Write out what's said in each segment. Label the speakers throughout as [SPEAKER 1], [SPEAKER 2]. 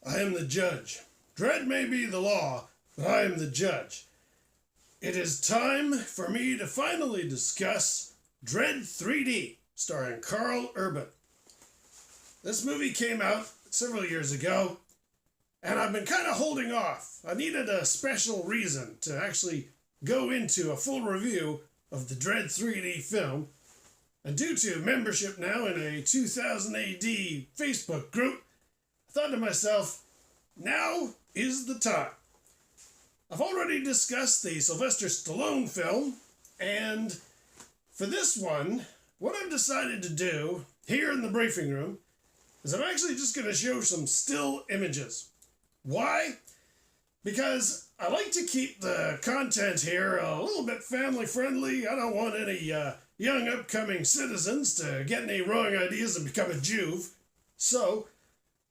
[SPEAKER 1] I am the judge. Dredd may be the law, but I am the judge. It is time for me to finally discuss Dredd 3D, starring Karl Urban. This movie came out several years ago, and I've been kind of holding off. I needed a special reason to actually go into a full review of the Dredd 3D film, and due to membership now in a 2000 AD Facebook group, I thought to myself, now is the time. I've already discussed the Sylvester Stallone film, and for this one, what I've decided to do here in the briefing room is I'm actually just going to show some still images. Why? Because I like to keep the content here a little bit family friendly. I don't want any young upcoming citizens to get any wrong ideas and become a Juve. So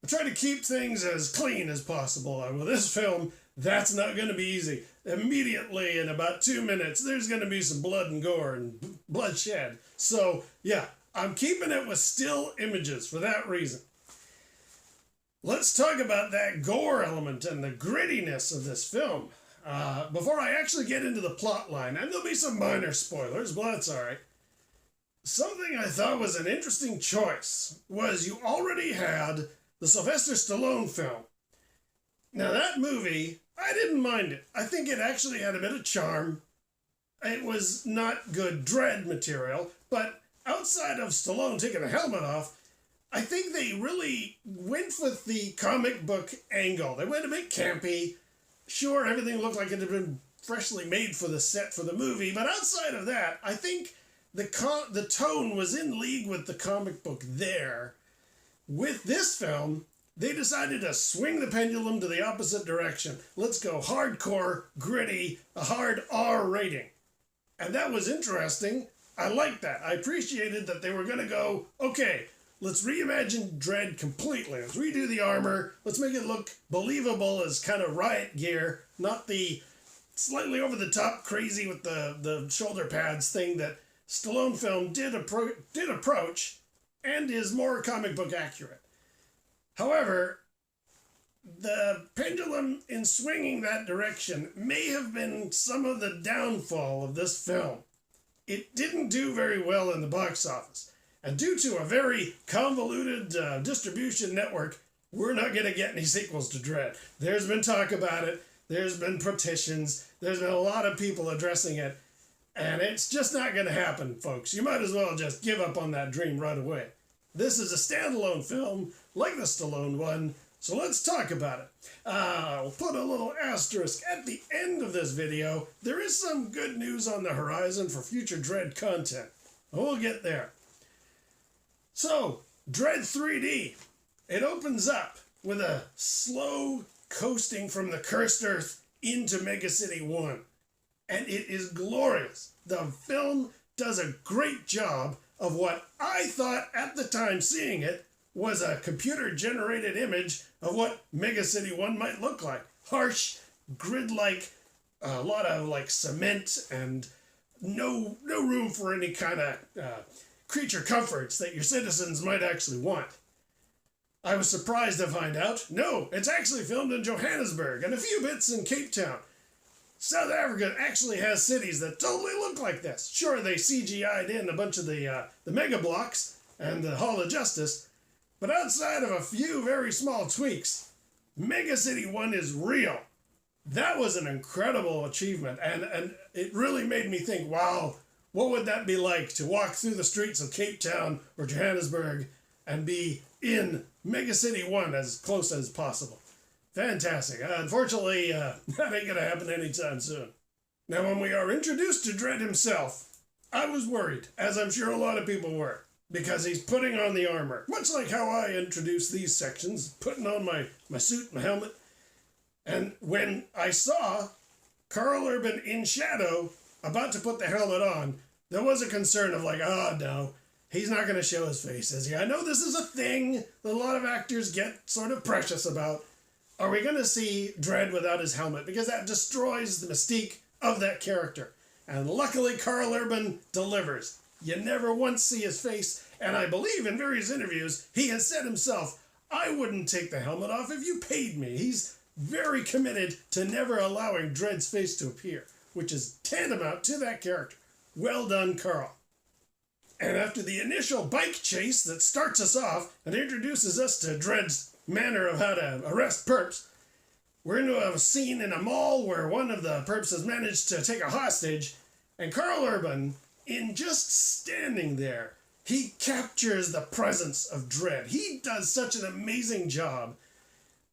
[SPEAKER 1] I try to keep things as clean as possible. With this film, that's not going to be easy. Immediately, in about 2 minutes, there's going to be some blood and gore and bloodshed. So, yeah, I'm keeping it with still images for that reason. Let's talk about that gore element and the grittiness of this film. Before I actually get into the plot line, and there'll be some minor spoilers, but that's all right. Something I thought was an interesting choice was you already had the Sylvester Stallone film. Now that movie, I didn't mind it. I think it actually had a bit of charm. It was not good Dredd material, but outside of Stallone taking a helmet off, I think they really went with the comic book angle. They went a bit campy. Sure, everything looked like it had been freshly made for the set for the movie, but outside of that, I think the tone was in league with the comic book there. With this film, they decided to swing the pendulum to the opposite direction. Let's go hardcore, gritty, a hard R rating. And that was interesting. I liked that. I appreciated that they were going to go, okay, let's reimagine Dredd completely. Let's redo the armor. Let's make it look believable as kind of riot gear, not the slightly over-the-top crazy with the shoulder pads thing that Stallone film did approach and is more comic book accurate. However, the pendulum in swinging that direction may have been some of the downfall of this film. It didn't do very well in the box office. And due to a very convoluted distribution network, we're not going to get any sequels to Dredd. There's been talk about it. There's been petitions. There's been a lot of people addressing it. And it's just not going to happen, folks. You might as well just give up on that dream right away. This is a standalone film, like the Stallone one, so let's talk about it. I'll put a little asterisk at the end of this video. There is some good news on the horizon for future Dredd content. We'll get there. So, Dredd 3D. It opens up with a slow coasting from the cursed earth into Mega City 1. And it is glorious. The film does a great job of what I thought at the time seeing it was a computer-generated image of what Mega City 1 might look like. Harsh, grid-like, a lot of like cement and no room for any kind of creature comforts that your citizens might actually want. I was surprised to find out, no, it's actually filmed in Johannesburg and a few bits in Cape Town. South Africa actually has cities that totally look like this. Sure, they CGI'd in a bunch of the mega blocks and the Hall of Justice, but outside of a few very small tweaks, Mega City 1 is real. That was an incredible achievement, and it really made me think, wow, what would that be like to walk through the streets of Cape Town or Johannesburg and be in Mega City 1 as close as possible? Fantastic. Unfortunately, that ain't gonna happen anytime soon. Now, when we are introduced to Dredd himself, I was worried, as I'm sure a lot of people were, because he's putting on the armor. Much like how I introduce these sections, putting on my suit, my helmet. And when I saw Karl Urban in shadow, about to put the helmet on, there was a concern of like, oh no, he's not going to show his face, is he? I know this is a thing that a lot of actors get sort of precious about. Are we going to see Dredd without his helmet? Because that destroys the mystique of that character. And luckily, Karl Urban delivers. You never once see his face, and I believe in various interviews, he has said himself, I wouldn't take the helmet off if you paid me. He's very committed to never allowing Dredd's face to appear, which is tantamount to that character. Well done, Karl. And after the initial bike chase that starts us off and introduces us to Dredd's manner of how to arrest perps, we're into a scene in a mall where one of the perps has managed to take a hostage, and Karl Urban, in just standing there, he captures the presence of Dredd. He does such an amazing job.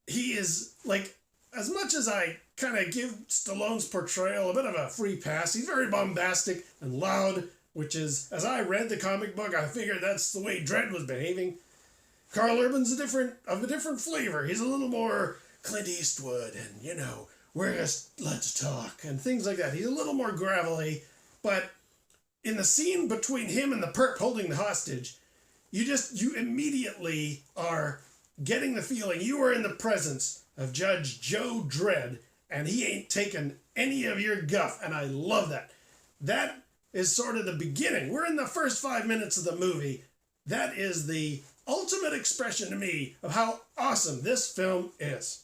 [SPEAKER 1] He is, like, as much as I kind of give Stallone's portrayal a bit of a free pass, he's very bombastic and loud, which is, as I read the comic book, I figured that's the way Dredd was behaving. Karl Urban's of a different flavor. He's a little more Clint Eastwood and, you know, let's talk and things like that. He's a little more gravelly, but in the scene between him and the perp holding the hostage, you immediately are getting the feeling you are in the presence of Judge Joe Dredd, and he ain't taking any of your guff, and I love that. That is sort of the beginning. We're in the first 5 minutes of the movie. That is the ultimate expression to me of how awesome this film is.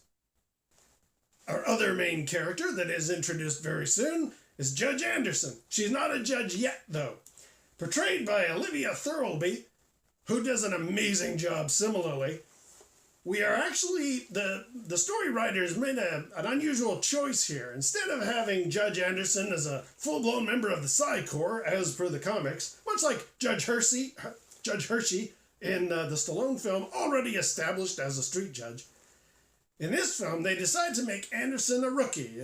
[SPEAKER 1] Our other main character that is introduced very soon is Judge Anderson. She's not a judge yet, though. Portrayed by Olivia Thirlby, who does an amazing job similarly. We are actually, the story writers made an unusual choice here. Instead of having Judge Anderson as a full-blown member of the Psi Corps, as per the comics, much like Judge Hershey in the Stallone film, already established as a street judge. In this film, they decide to make Anderson a rookie.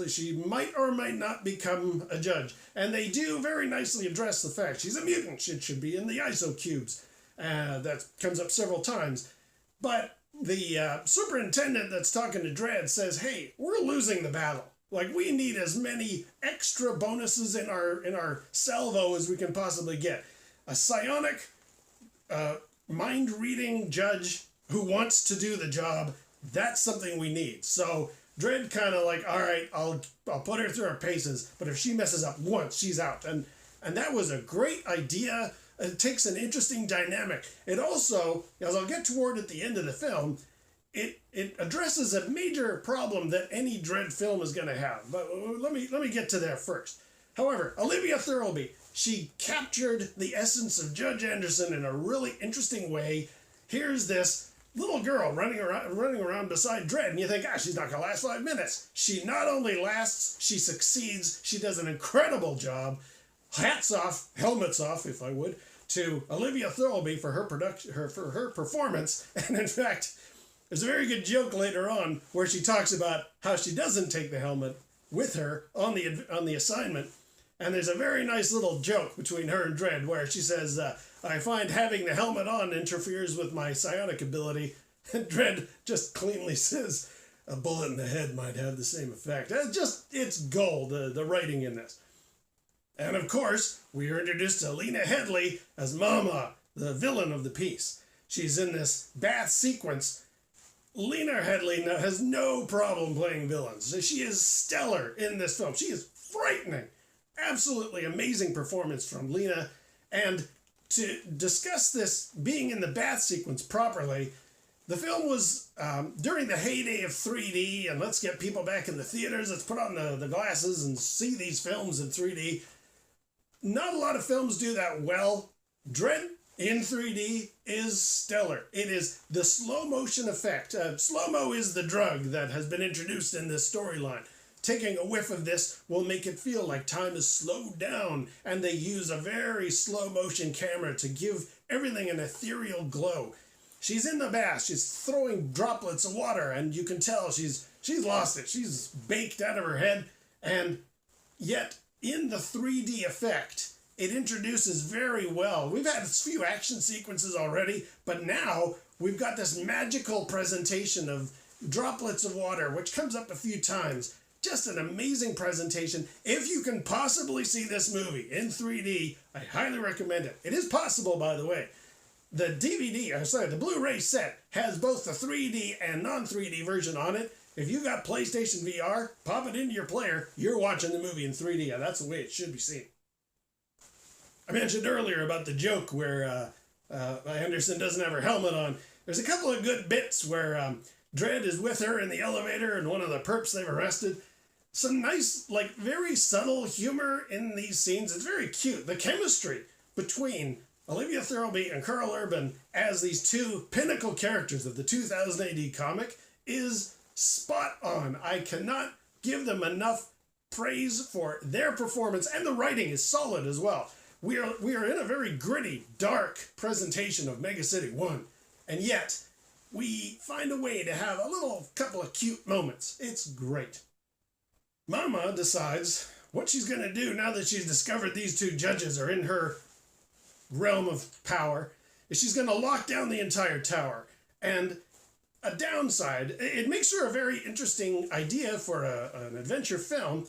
[SPEAKER 1] She might or might not become a judge. And they do very nicely address the fact she's a mutant. She should be in the ISO cubes. That comes up several times. But the superintendent that's talking to Dredd says, hey, we're losing the battle. Like, we need as many extra bonuses in our salvo as we can possibly get. A psionic, mind-reading judge who wants to do the job, that's something we need. So Dredd kind of like, all right, I'll put her through her paces, but if she messes up once, she's out. And that was a great idea. It takes an interesting dynamic. It also, as I'll get toward at the end of the film, it addresses a major problem that any Dredd film is going to have. But let me get to there first. However, Olivia Thirlby, she captured the essence of Judge Anderson in a really interesting way. Here's this little girl running around beside Dredd, and you think, she's not going to last 5 minutes. She not only lasts, she succeeds. She does an incredible job. Hats off, helmets off, if I would, to Olivia Thirlby for her performance. And in fact, there's a very good joke later on where she talks about how she doesn't take the helmet with her on the assignment. And there's a very nice little joke between her and Dredd where she says, I find having the helmet on interferes with my psionic ability. And Dredd just cleanly says, a bullet in the head might have the same effect. It's gold, the writing in this. And of course, we are introduced to Lena Headey as Mama, the villain of the piece. She's in this bath sequence. Lena Headey has no problem playing villains. She is stellar in this film. She is frightening. Absolutely amazing performance from Lena. And to discuss this being in the bath sequence properly, the film was during the heyday of 3D, and let's get people back in the theaters. Let's put on the glasses and see these films in 3D. Not a lot of films do that well. Dredd in 3D is stellar. It is the slow motion effect. Slow-mo is the drug that has been introduced in this storyline. Taking a whiff of this will make it feel like time is slowed down, and they use a very slow motion camera to give everything an ethereal glow. She's in the bath, she's throwing droplets of water, and you can tell she's lost it. She's baked out of her head, and yet in the 3D effect, it introduces very well. We've had a few action sequences already, but now we've got this magical presentation of droplets of water, which comes up a few times. Just an amazing presentation. If you can possibly see this movie in 3D, I highly recommend it. It is possible, by the way. The the Blu-ray set has both the 3D and non-3D version on it. If you got PlayStation VR, pop it into your player, you're watching the movie in 3D, and that's the way it should be seen. I mentioned earlier about the joke where Anderson doesn't have her helmet on. There's a couple of good bits where Dredd is with her in the elevator and one of the perps they've arrested. Some nice, like, very subtle humor in these scenes. It's very cute. The chemistry between Olivia Thirlby and Karl Urban as these two pinnacle characters of the 2000 AD comic is spot on. I cannot give them enough praise for their performance, and the writing is solid as well. We are in a very gritty, dark presentation of Mega City 1, and yet we find a way to have a little couple of cute moments. It's great. Mama decides what she's going to do now that she's discovered these two judges are in her realm of power is she's going to lock down the entire tower. And a downside, it makes her a very interesting idea for an adventure film.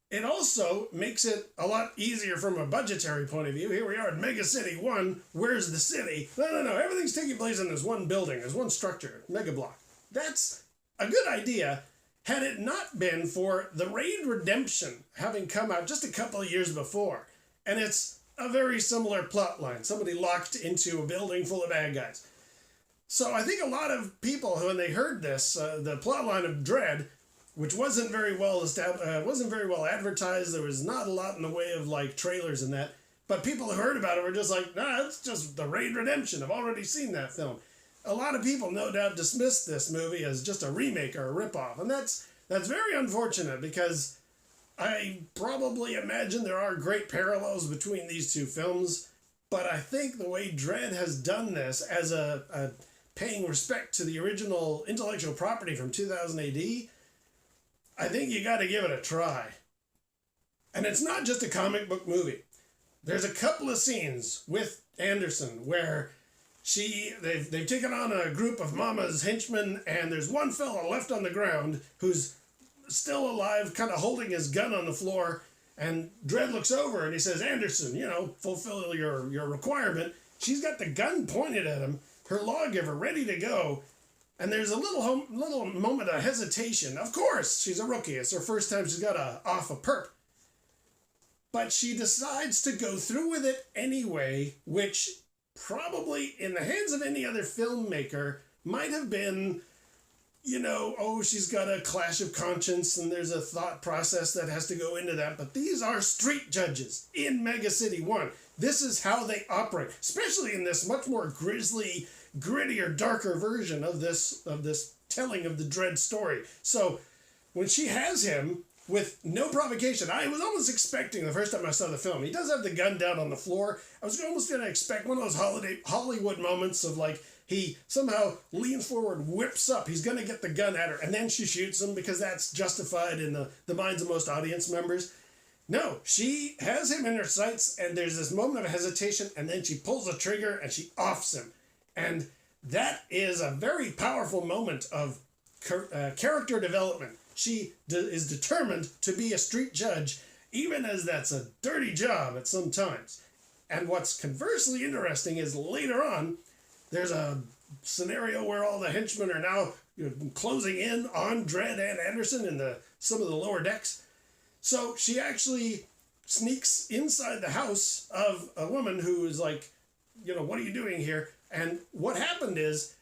[SPEAKER 1] It also makes it a lot easier from a budgetary point of view. Here we are in Mega City 1. Where's the city? No. Everything's taking place in this one building. There's one structure, Mega Block. That's a good idea had it not been for the Raid Redemption having come out just a couple of years before. And it's a very similar plot line. Somebody locked into a building full of bad guys. So I think a lot of people, when they heard this, the plot line of Dredd, which wasn't very well wasn't very well advertised. There was not a lot in the way of like trailers and that. But people who heard about it were just like, nah, it's just the Raid Redemption. I've already seen that film. A lot of people no doubt dismissed this movie as just a remake or a ripoff. And that's very unfortunate because I probably imagine there are great parallels between these two films. But I think the way Dredd has done this as a paying respect to the original intellectual property from 2000 AD, I think you got to give it a try. And it's not just a comic book movie. There's a couple of scenes with Anderson where they've taken on a group of Mama's henchmen, and there's one fella left on the ground who's still alive, kind of holding his gun on the floor, and Dredd looks over and he says, Anderson, fulfill your requirement. She's got the gun pointed at him, her lawgiver ready to go, and there's a little moment of hesitation. Of course, she's a rookie. It's her first time she's got off a perp. But she decides to go through with it anyway, which probably in the hands of any other filmmaker might have been, she's got a clash of conscience and there's a thought process that has to go into that. But these are street judges in Mega City 1. This is how they operate, especially in this much more grisly, grittier, darker version of this telling of the Dredd story. So when she has him with no provocation, I was almost expecting the first time I saw the film, he does have the gun down on the floor. I was almost going to expect one of those Hollywood moments of like he somehow leans forward, whips up, he's going to get the gun at her, and then she shoots him because that's justified in the minds of most audience members. No, she has him in her sights, and there's this moment of hesitation, and then she pulls the trigger and she offs him. And that is a very powerful moment of character development. She is determined to be a street judge, even as that's a dirty job at some times. And what's conversely interesting is later on, there's a scenario where all the henchmen are now closing in on Dredd and Anderson in some of the lower decks. So she actually sneaks inside the house of a woman who is like, what are you doing here? And what happened is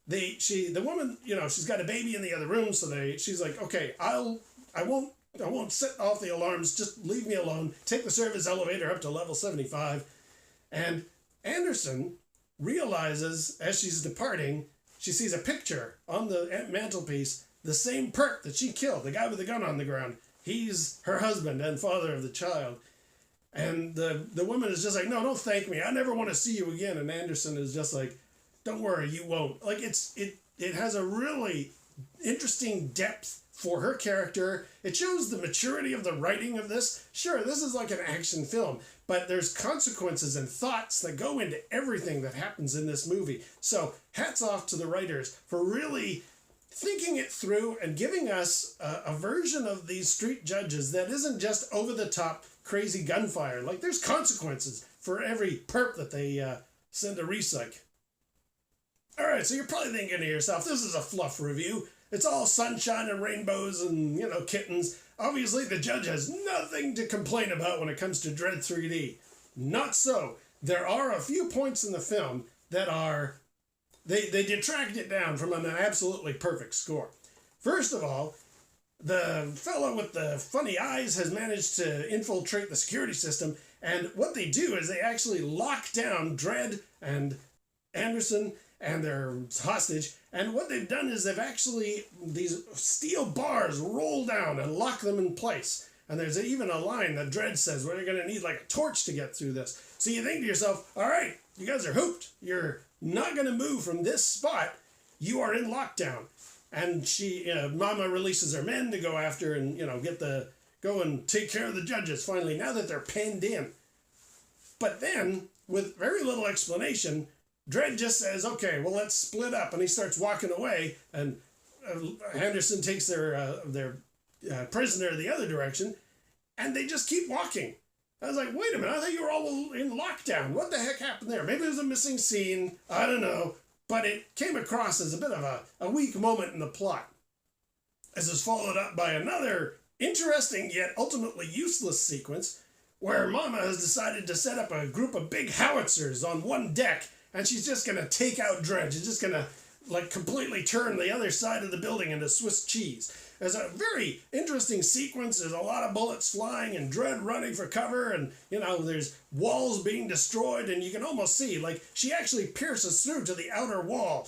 [SPEAKER 1] the woman, she's got a baby in the other room, so she's like, okay, I won't set off the alarms, just leave me alone, take the service elevator up to level 75. And Anderson realizes as she's departing, she sees a picture on the mantelpiece, the same perp that she killed, the guy with the gun on the ground. He's her husband and father of the child. And the woman is just like, no, don't thank me. I never want to see you again. And Anderson is just like, don't worry, you won't. Like it has a really interesting depth for her character. It shows the maturity of the writing of this. Sure, this is like an action film, but there's consequences and thoughts that go into everything that happens in this movie. So hats off to the writers for really thinking it through and giving us a version of these street judges that isn't just over-the-top crazy gunfire. Like, there's consequences for every perp that they send to recyc. Alright, so you're probably thinking to yourself, this is a fluff review. It's all sunshine and rainbows and, kittens. Obviously, the judge has nothing to complain about when it comes to Dredd 3D. Not so. There are a few points in the film that are... They detract it down from an absolutely perfect score. First of all, the fellow with the funny eyes has managed to infiltrate the security system, and what they do is they actually lock down Dredd and Anderson and their hostage, and what they've done is they've actually, these steel bars roll down and lock them in place. And there's even a line that Dredd says where you're going to need like a torch to get through this. So you think to yourself, all right, you guys are hooped. You're not going to move from this spot. You are in lockdown. And Mama releases her men to go after and, go and take care of the judges finally, now that they're penned in. But then, with very little explanation, Dredd just says, okay, well, let's split up. And he starts walking away, and Henderson takes their prisoner the other direction, and they just keep walking. I was like, wait a minute, I thought you were all in lockdown. What the heck happened there? Maybe it was a missing scene. I don't know. But it came across as a bit of a weak moment in the plot. This is followed up by another interesting yet ultimately useless sequence where Mama has decided to set up a group of big howitzers on one deck, and she's just going to take out Dredd. She's just going to completely turn the other side of the building into Swiss cheese. There's a very interesting sequence. There's a lot of bullets flying and Dredd running for cover, and there's walls being destroyed, and you can almost see she actually pierces through to the outer wall.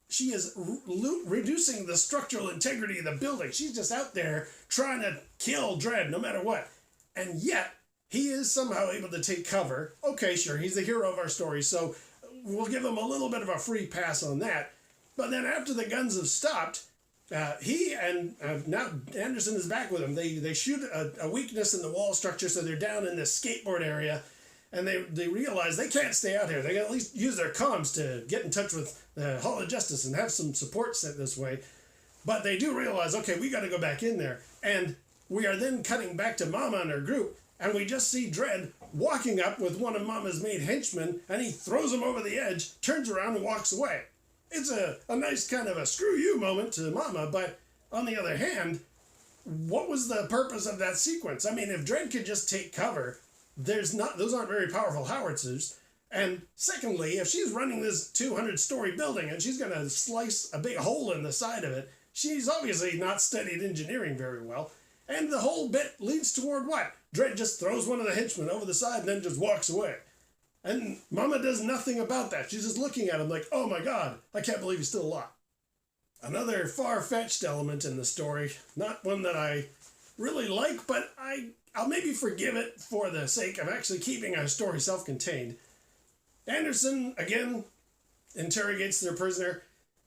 [SPEAKER 1] She is reducing the structural integrity of the building. She's just out there trying to kill Dredd no matter what. And yet, he is somehow able to take cover. Okay, sure, he's the hero of our story, so we'll give him a little bit of a free pass on that. But then after the guns have stopped, he and now Anderson is back with him. They shoot a weakness in the wall structure, so they're down in this skateboard area, and they realize they can't stay out here. They can at least use their comms to get in touch with the Hall of Justice and have some support sent this way. But they do realize, okay, we got to go back in there. And we are then cutting back to Mama and her group, and we just see Dredd walking up with one of Mama's main henchmen, and he throws him over the edge, turns around, and walks away. It's a nice kind of a screw you moment to Mama, but on the other hand, what was the purpose of that sequence? I mean, if Dredd could just take cover, those aren't very powerful howitzers. And secondly, if she's running this 200-story building and she's going to slice a big hole in the side of it, she's obviously not studied engineering very well. And the whole bit leads toward what? Dredd just throws one of the henchmen over the side and then just walks away. And Mama does nothing about that. She's just looking at him like, oh my God, I can't believe he's still alive. Another far-fetched element in the story, not one that I really like, but I'll maybe forgive it for the sake of actually keeping our story self-contained. Anderson, again, interrogates their prisoner,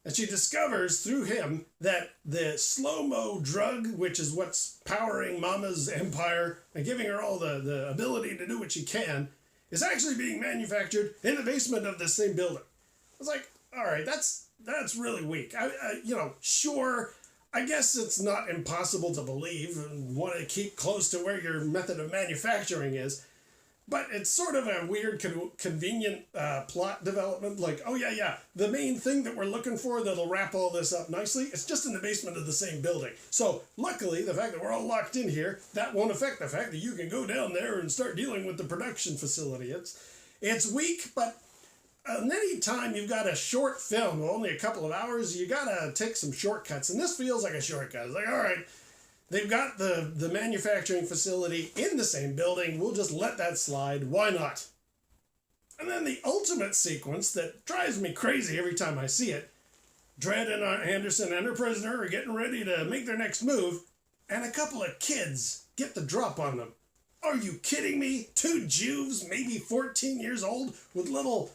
[SPEAKER 1] and she discovers through him that the slow-mo drug, which is what's powering Mama's empire and giving her all the ability to do what she can, is actually being manufactured in the basement of this same building. I was like, all right, that's really weak. Sure, I guess it's not impossible to believe and want to keep close to where your method of manufacturing is, but it's sort of a weird, convenient plot development. Like, oh yeah, the main thing that we're looking for that'll wrap all this up nicely, it's just in the basement of the same building. So luckily, the fact that we're all locked in here, that won't affect the fact that you can go down there and start dealing with the production facility. It's weak, but any time you've got a short film of only a couple of hours, you gotta take some shortcuts, and this feels like a shortcut. It's like, all right, they've got the manufacturing facility in the same building. We'll just let that slide. Why not? And then the ultimate sequence that drives me crazy every time I see it. Dredd and Anderson and her prisoner are getting ready to make their next move, and a couple of kids get the drop on them. Are you kidding me? 2 Jews, maybe 14 years old, with little,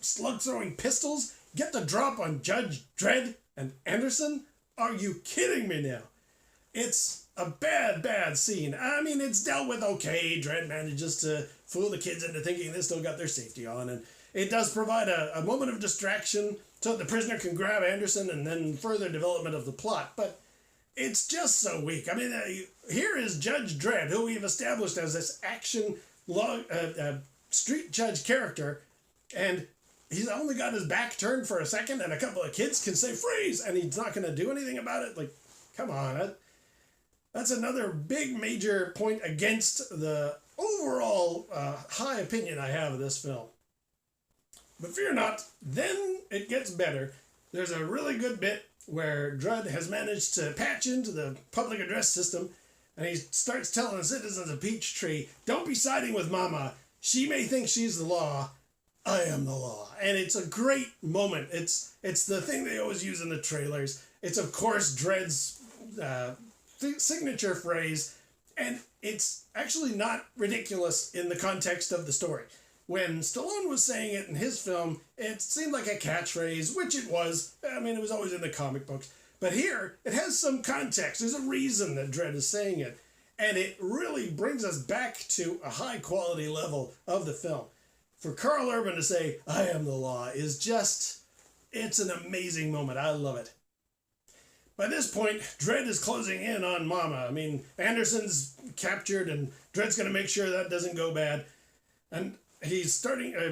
[SPEAKER 1] slug-throwing pistols, get the drop on Judge Dredd and Anderson? Are you kidding me now? It's a bad scene. I mean, it's dealt with okay. Dredd manages to fool the kids into thinking they still got their safety on, and it does provide a moment of distraction so the prisoner can grab Anderson and then further development of the plot. But it's just so weak. I mean, here is Judge Dredd, who we've established as this action street judge character, and he's only got his back turned for a second, and a couple of kids can say freeze, and he's not going to do anything about it. Like, come on. That's another big major point against the overall high opinion I have of this film. But fear not, then it gets better. There's a really good bit where Dredd has managed to patch into the public address system, and he starts telling the citizens of Peachtree, don't be siding with Mama. She may think she's the law. I am the law. And it's a great moment. It's the thing they always use in the trailers. It's, of course, Dredd's signature phrase, and it's actually not ridiculous in the context of the story. When Stallone was saying it in his film, it seemed like a catchphrase, which it was. I mean, it was always in the comic books. But here, it has some context. There's a reason that Dredd is saying it. And it really brings us back to a high quality level of the film. For Karl Urban to say, I am the law, is just, it's an amazing moment. I love it. By this point, Dredd is closing in on Mama. I mean, Anderson's captured, and Dredd's going to make sure that doesn't go bad. And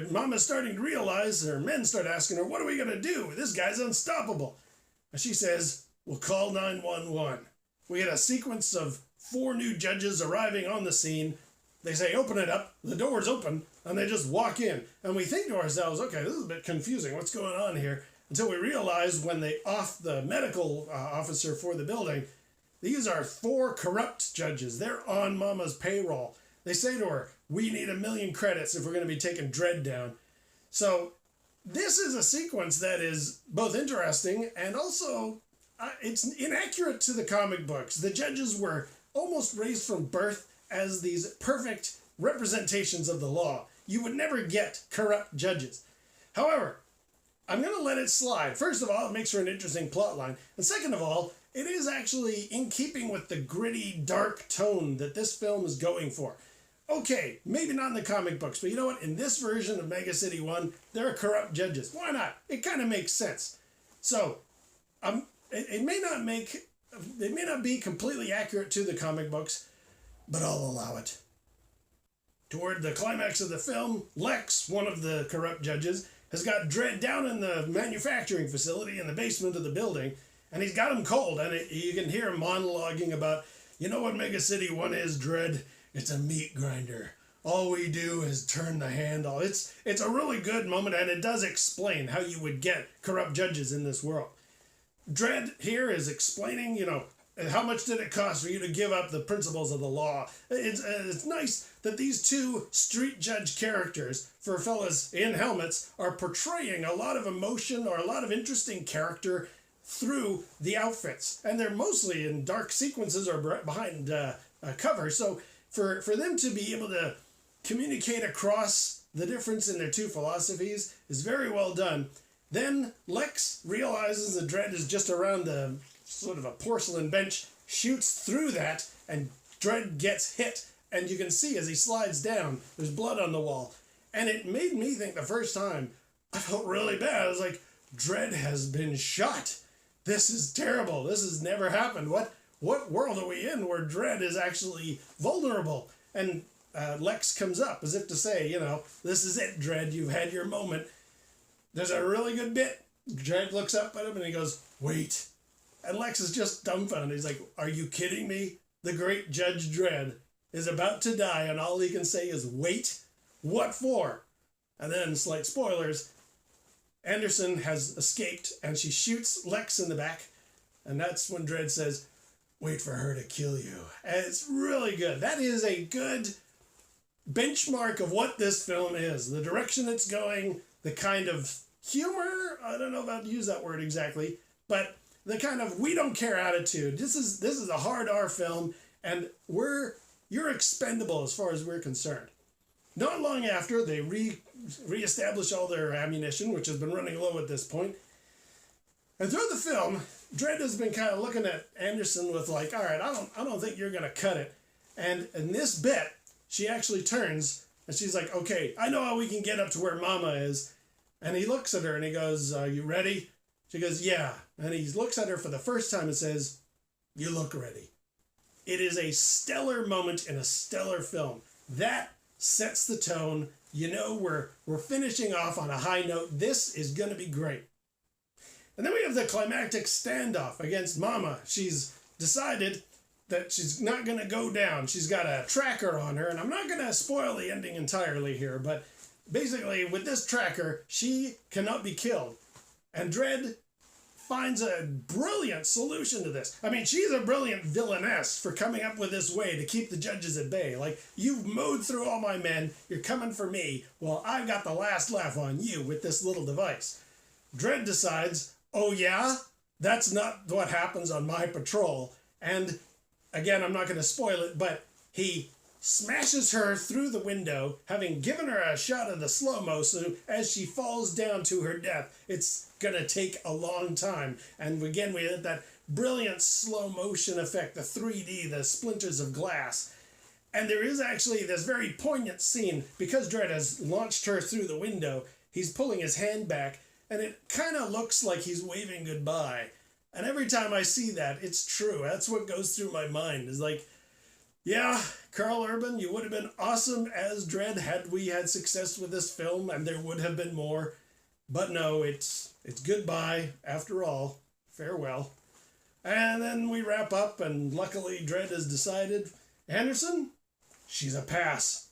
[SPEAKER 1] Mama's starting to realize, her men start asking her, what are we going to do? This guy's unstoppable. And she says, we'll call 911. We get a sequence of 4 new judges arriving on the scene. They say, open it up. The door's open, and they just walk in. And we think to ourselves, okay, this is a bit confusing. What's going on here? Until we realize when they off the medical officer for the building, these are 4 corrupt judges. They're on Mama's payroll. They say to her, we need 1 million credits if we're going to be taking Dredd down. So this is a sequence that is both interesting and also it's inaccurate to the comic books. The judges were almost raised from birth as these perfect representations of the law. You would never get corrupt judges. However, I'm going to let it slide. First of all, it makes for an interesting plot line. And second of all, it is actually in keeping with the gritty, dark tone that this film is going for. Okay, maybe not in the comic books, but you know what? In this version of Mega City 1, there are corrupt judges. Why not? It kind of makes sense. So, it may not be completely accurate to the comic books, but I'll allow it. Toward the climax of the film, Lex, one of the corrupt judges, has got Dredd down in the manufacturing facility in the basement of the building, and he's got him cold, and you can hear him monologuing about, you know what Mega City 1 is, Dredd? It's a meat grinder. All we do is turn the handle. It's a really good moment, and it does explain how you would get corrupt judges in this world. Dredd here is explaining, how much did it cost for you to give up the principles of the law? It's nice that these 2 street judge characters, for fellas in helmets, are portraying a lot of emotion or a lot of interesting character through the outfits. And they're mostly in dark sequences or behind cover. So for them to be able to communicate across the difference in their 2 philosophies is very well done. Then Lex realizes that Dredd is just around the sort of a porcelain bench, shoots through that, and Dredd gets hit. And you can see as he slides down, there's blood on the wall. And it made me think the first time, I felt really bad. I was like, Dredd has been shot. This is terrible. This has never happened. What world are we in where Dredd is actually vulnerable? And Lex comes up as if to say, this is it, Dredd. You've had your moment. There's a really good bit. Dredd looks up at him and he goes, wait. And Lex is just dumbfounded. He's like, are you kidding me? The great Judge Dredd is about to die and all he can say is, wait? What for? And then, slight spoilers, Anderson has escaped and she shoots Lex in the back. And that's when Dredd says, wait for her to kill you. And it's really good. That is a good benchmark of what this film is. The direction it's going, the kind of humor, I don't know if I'd use that word exactly, but the kind of we don't care attitude. This is a hard R film, and you're expendable as far as we're concerned. Not long after, they reestablish all their ammunition, which has been running low at this point. And through the film, Dredd has been kind of looking at Anderson with like, all right, I don't think you're going to cut it. And in this bit, she actually turns and she's like, okay, I know how we can get up to where Mama is. And he looks at her and he goes, "You ready?" She goes, "Yeah." And he looks at her for the first time and says, "You look ready." It is a stellar moment in a stellar film. That sets the tone. You know, we're finishing off on a high note. This is going to be great. And then we have the climactic standoff against Mama. She's decided that she's not going to go down. She's got a tracker on her, and I'm not going to spoil the ending entirely here, but basically with this tracker, she cannot be killed. And Dredd finds a brilliant solution to this. I mean, she's a brilliant villainess for coming up with this way to keep the judges at bay. Like, you've mowed through all my men, you're coming for me, well, I've got the last laugh on you with this little device. Dredd decides, oh yeah? That's not what happens on my patrol. And again, I'm not going to spoil it, but he smashes her through the window, having given her a shot of the slow-mo, so as she falls down to her death, it's going to take a long time. And again, we had that brilliant slow-motion effect, the 3D, the splinters of glass. And there is actually this very poignant scene, because Dredd has launched her through the window, he's pulling his hand back, and it kind of looks like he's waving goodbye. And every time I see that, it's true. That's what goes through my mind, is like, yeah, Karl Urban, you would have been awesome as Dredd had we had success with this film, and there would have been more. But no, it's goodbye after all. Farewell. And then we wrap up, and luckily Dredd has decided, Anderson, she's a pass.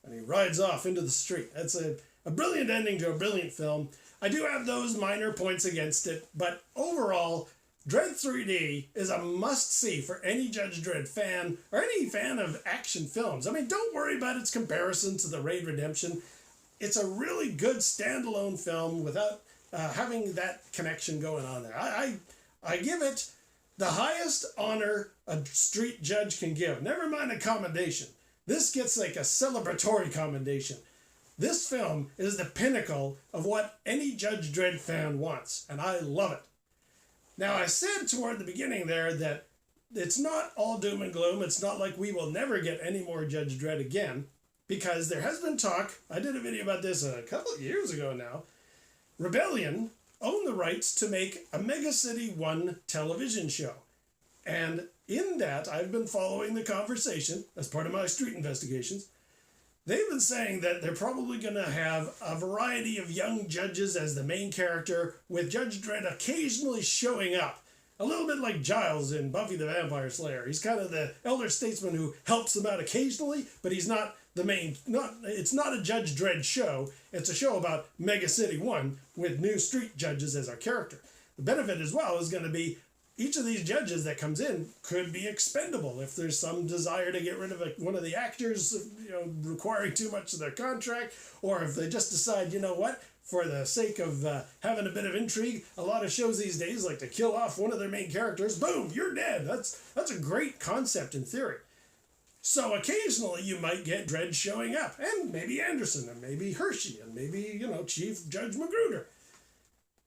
[SPEAKER 1] And he rides off into the street. That's a brilliant ending to a brilliant film. I do have those minor points against it, but overall, Dredd 3D is a must-see for any Judge Dredd fan or any fan of action films. I mean, don't worry about its comparison to The Raid Redemption. It's a really good standalone film without having that connection going on there. I give it the highest honor a street judge can give. Never mind a commendation. This gets like a celebratory commendation. This film is the pinnacle of what any Judge Dredd fan wants, and I love it. Now, I said toward the beginning there that it's not all doom and gloom. It's not like we will never get any more Judge Dredd again, because there has been talk. I did a video about this a couple of years ago now. Rebellion owned the rights to make a Mega City 1 television show. And in that, I've been following the conversation as part of my street investigations. They've been saying that they're probably going to have a variety of young judges as the main character, with Judge Dredd occasionally showing up. A little bit like Giles in Buffy the Vampire Slayer. He's kind of the elder statesman who helps them out occasionally, but he's not the main... It's not a Judge Dredd show. It's a show about Mega City 1 with new street judges as our character. The benefit as well is going to be each of these judges that comes in could be expendable if there's some desire to get rid of one of the actors, requiring too much of their contract, or if they just decide, you know what, for the sake of having a bit of intrigue, a lot of shows these days like to kill off one of their main characters. Boom, you're dead. That's a great concept in theory. So occasionally you might get Dredd showing up, and maybe Anderson, and maybe Hershey, and maybe, Chief Judge Magruder.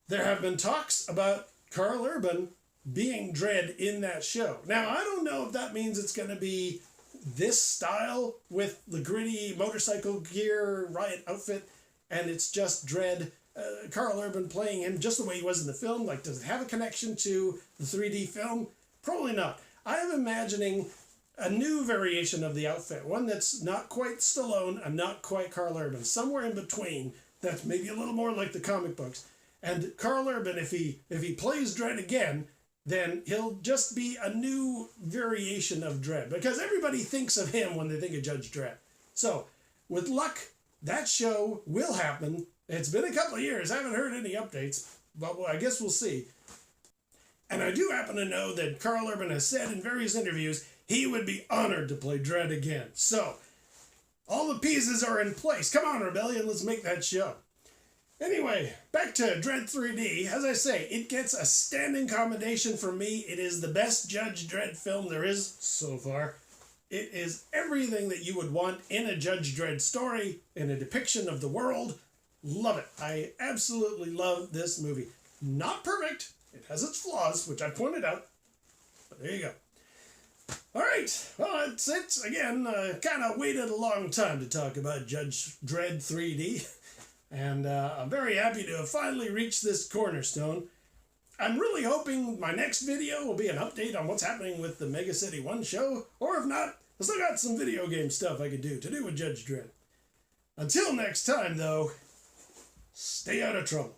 [SPEAKER 1] There have been talks about Karl Urban being Dredd in that show. Now, I don't know if that means it's going to be this style with the gritty motorcycle gear riot outfit, and it's just Dredd, Karl Urban playing him just the way he was in the film. Like, does it have a connection to the 3D film? Probably not. I am imagining a new variation of the outfit, one that's not quite Stallone and not quite Karl Urban, somewhere in between, that's maybe a little more like the comic books. And Karl Urban, if he plays Dredd again, then he'll just be a new variation of Dredd, because everybody thinks of him when they think of Judge Dredd. So, with luck, that show will happen. It's been a couple of years. I haven't heard any updates, but I guess we'll see. And I do happen to know that Karl Urban has said in various interviews he would be honored to play Dredd again. So, all the pieces are in place. Come on, Rebellion, let's make that show. Anyway, back to Dredd 3D. As I say, it gets a standing commendation from me. It is the best Judge Dredd film there is so far. It is everything that you would want in a Judge Dredd story, in a depiction of the world. Love it. I absolutely love this movie. Not perfect. It has its flaws, which I pointed out. But there you go. All right. Well, that's it. Again, kind of waited a long time to talk about Judge Dredd 3D. And I'm very happy to have finally reached this cornerstone. I'm really hoping my next video will be an update on what's happening with the Mega City 1 show, or if not, I still got some video game stuff I could do with Judge Dredd. Until next time, though, stay out of trouble.